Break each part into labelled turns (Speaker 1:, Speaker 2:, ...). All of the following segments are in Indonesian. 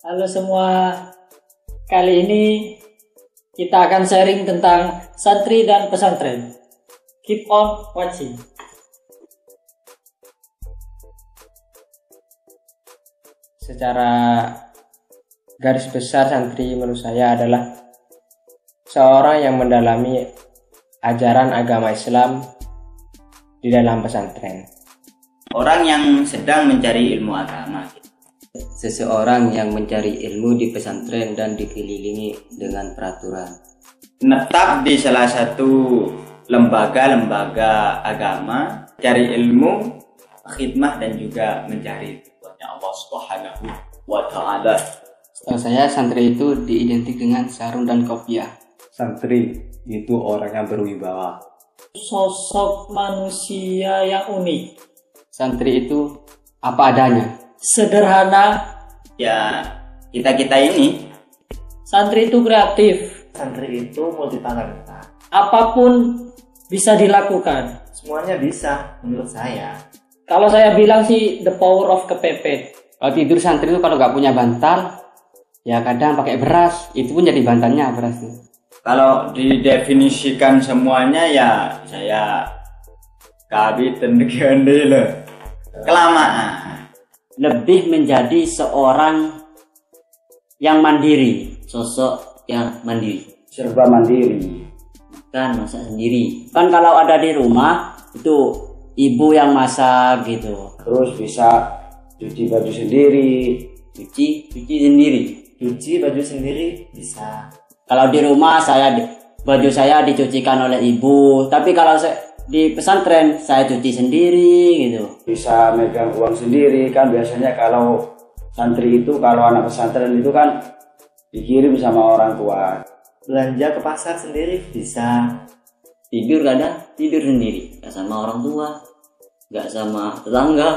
Speaker 1: Halo semua, kali ini kita akan sharing tentang santri dan pesantren. Keep on watching.
Speaker 2: Secara garis besar, santri menurut saya adalah seorang yang mendalami ajaran agama Islam di dalam pesantren.
Speaker 3: Orang yang sedang mencari ilmu agama.
Speaker 4: Seseorang yang mencari ilmu di pesantren dan dikelilingi dengan peraturan.
Speaker 3: Menetap di salah satu lembaga-lembaga agama, cari ilmu, khidmah dan juga mencari ridhonya Allah Subhanahu wa Ta'ala.
Speaker 4: Setahu saya santri itu diidentik dengan sarung dan kopiah.
Speaker 5: Santri itu orang yang berwibawa.
Speaker 1: Sosok manusia yang unik,
Speaker 4: Santri itu apa adanya.
Speaker 1: sederhana.
Speaker 3: Ya, kita ini
Speaker 1: Santri itu kreatif,
Speaker 6: Santri itu multi talenta.
Speaker 1: apapun bisa dilakukan.
Speaker 6: Semuanya bisa menurut saya.
Speaker 1: Kalau saya bilang sih the power of kepepet.
Speaker 4: Kalau tidur santri itu kalau nggak punya bantal, ya kadang pakai beras. Itu pun jadi bantalnya beras.
Speaker 3: kalau didefinisikan semuanya ya saya kabitan gandela. Kelamaan.
Speaker 7: Lebih menjadi seorang yang mandiri, sosok yang mandiri,
Speaker 5: Serba mandiri.
Speaker 7: kan masak sendiri. Kan kalau ada di rumah itu ibu yang masak gitu,
Speaker 5: Terus bisa cuci baju sendiri.
Speaker 7: cuci sendiri.
Speaker 6: Cuci baju sendiri bisa.
Speaker 7: Kalau di rumah baju saya dicucikan oleh ibu, tapi kalau di pesantren saya cuci sendiri gitu.
Speaker 5: Bisa megang uang sendiri. Kan biasanya kalau santri itu, kalau anak pesantren itu kan dikirim sama orang tua.
Speaker 6: Belanja ke pasar sendiri bisa.
Speaker 7: Tidur kadang tidur sendiri, nggak sama orang tua, nggak sama tetangga.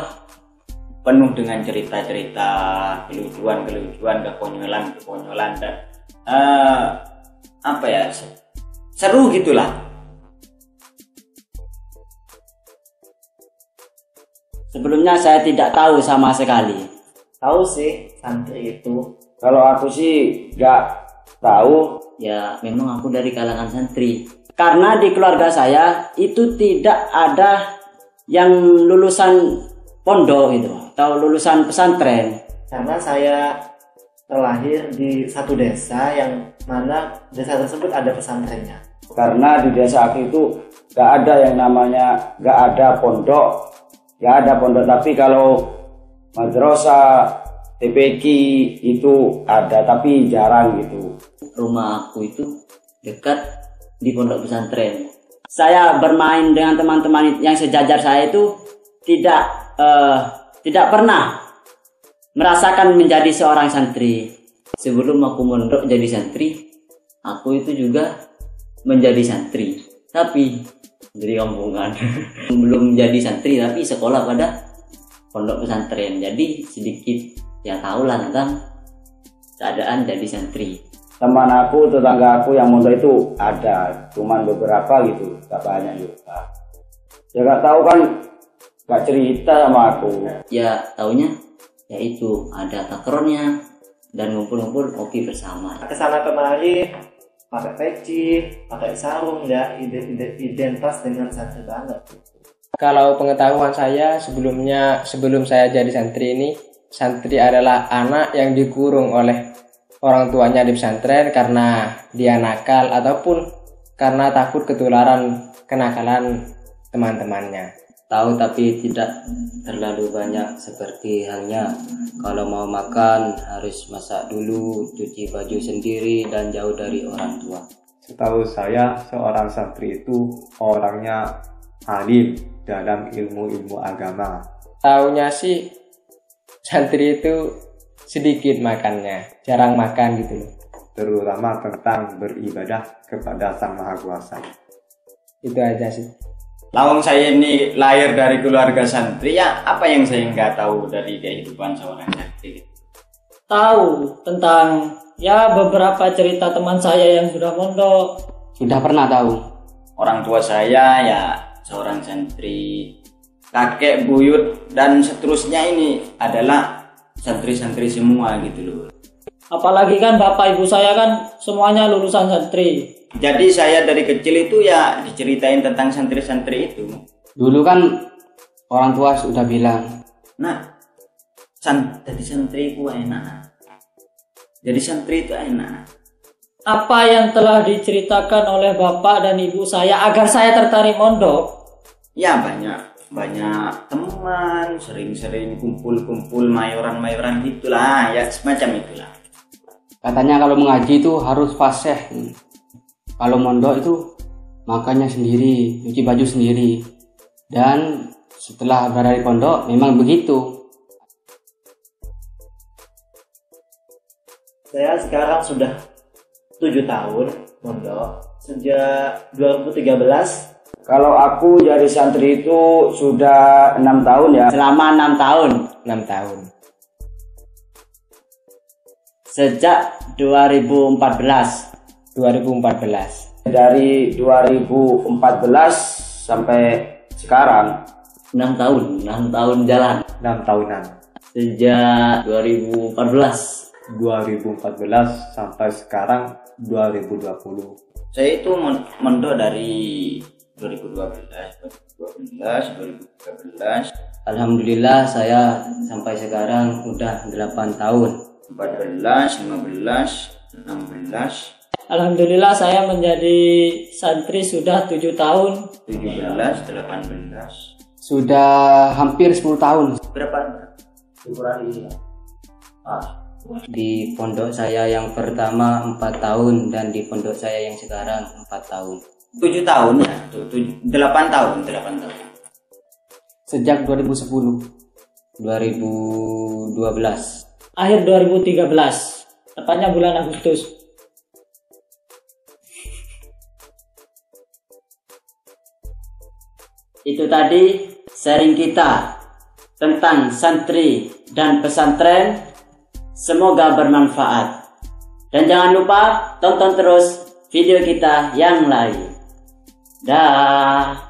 Speaker 3: Penuh dengan cerita-cerita, kelucuan, kekonyolan dan seru gitulah.
Speaker 7: Sebelumnya saya tidak tahu sama sekali.
Speaker 6: Tahu sih santri itu.
Speaker 5: Kalau aku sih nggak tahu.
Speaker 7: Ya memang aku dari kalangan santri. Karena di keluarga saya itu tidak ada yang lulusan pondok gitu, atau lulusan pesantren.
Speaker 6: Karena saya terlahir di satu desa yang mana desa tersebut ada pesantrennya.
Speaker 5: Karena di desa aku itu nggak ada yang namanya, nggak ada pondok. Nggak ada pondok, tapi kalau madrasah, TPQ itu ada, tapi jarang gitu.
Speaker 7: Rumah aku itu dekat di pondok pesantren. Saya bermain dengan teman-teman yang sejajar saya itu tidak pernah merasakan menjadi seorang santri. Sebelum aku mondok jadi santri, aku itu juga menjadi santri. Tapi dari kampungan belum jadi santri tapi sekolah pada pondok pesantren, jadi sedikit ya tahulah tentang keadaan jadi santri.
Speaker 5: Teman aku, tetangga aku yang mondok itu ada, cuman beberapa gitu, gak banyak juga. Ya gak tahu kan, gak cerita sama aku.
Speaker 7: Ya taunya yaitu ada takronnya dan ngumpul-ngumpul kopi bersama.
Speaker 6: Kesana kemari pakai peci, pakai sarung, ya identitas dengan santri banget.
Speaker 2: Kalau pengetahuan saya sebelum saya jadi santri ini, santri adalah anak yang dikurung oleh orang tuanya di pesantren karena dia nakal ataupun karena takut ketularan kenakalan teman-temannya.
Speaker 4: Tahu tapi tidak terlalu banyak, seperti halnya kalau mau makan harus masak dulu, cuci baju sendiri dan jauh dari orang tua.
Speaker 5: Setahu saya, seorang santri itu orangnya alim dalam ilmu-ilmu agama.
Speaker 2: Taunya sih santri itu sedikit makannya, jarang makan gitu loh.
Speaker 5: Terutama tentang beribadah kepada Sang Maha Kuasa.
Speaker 2: Itu aja sih.
Speaker 3: Lawang saya ini lahir dari keluarga santri, ya apa yang saya nggak tahu dari kehidupan seorang santri?
Speaker 1: Tahu tentang ya beberapa cerita teman saya yang sudah mondok.
Speaker 4: Sudah pernah tahu.
Speaker 3: Orang tua saya ya seorang santri, kakek, buyut dan seterusnya ini adalah santri-santri semua gitu loh.
Speaker 1: Apalagi kan bapak ibu saya kan semuanya lulusan santri.
Speaker 3: Jadi saya dari kecil itu ya diceritain tentang santri-santri itu.
Speaker 8: Dulu kan orang tua sudah bilang,
Speaker 3: Nah, jadi santri itu enak. Jadi santri itu enak.
Speaker 1: Apa yang telah diceritakan oleh bapak dan ibu saya agar saya tertarik mondok?
Speaker 3: Ya banyak teman, sering-sering kumpul-kumpul mayoran-mayoran gitulah, ya semacam itulah.
Speaker 8: katanya kalau mengaji itu harus fasih. Kalau mondok itu makannya sendiri, cuci baju sendiri. Dan setelah berada di pondok memang begitu.
Speaker 6: Saya sekarang sudah 7 tahun mondok sejak 2013.
Speaker 5: Kalau aku jadi santri itu sudah 6 tahun ya.
Speaker 7: Selama 6 tahun.
Speaker 2: 6 tahun.
Speaker 7: Sejak 2014.
Speaker 2: 2014.
Speaker 5: Dari 2014 sampai sekarang
Speaker 7: 6 tahun. 6 tahun jalan.
Speaker 9: 6 tahunan.
Speaker 7: Sejak 2014.
Speaker 9: 2014 sampai sekarang 2020.
Speaker 3: Saya itu mondok dari 2012, 2013.
Speaker 4: Alhamdulillah saya sampai sekarang udah 8 tahun.
Speaker 3: 14, 15, 16,
Speaker 1: Alhamdulillah saya menjadi santri sudah 7 tahun.
Speaker 3: 17, 18.
Speaker 8: Sudah hampir 10 tahun.
Speaker 3: Berapa?
Speaker 4: Di pondok saya yang pertama 4 tahun dan di pondok saya yang sekarang 4 tahun.
Speaker 3: 7 tahun ya, 8 tahun.
Speaker 8: Sejak 2010.
Speaker 4: 2012.
Speaker 1: Akhir 2013. Tepatnya bulan Agustus.
Speaker 7: Itu tadi sharing kita tentang santri dan pesantren. Semoga bermanfaat. Dan jangan lupa tonton terus video kita yang lain. Dah.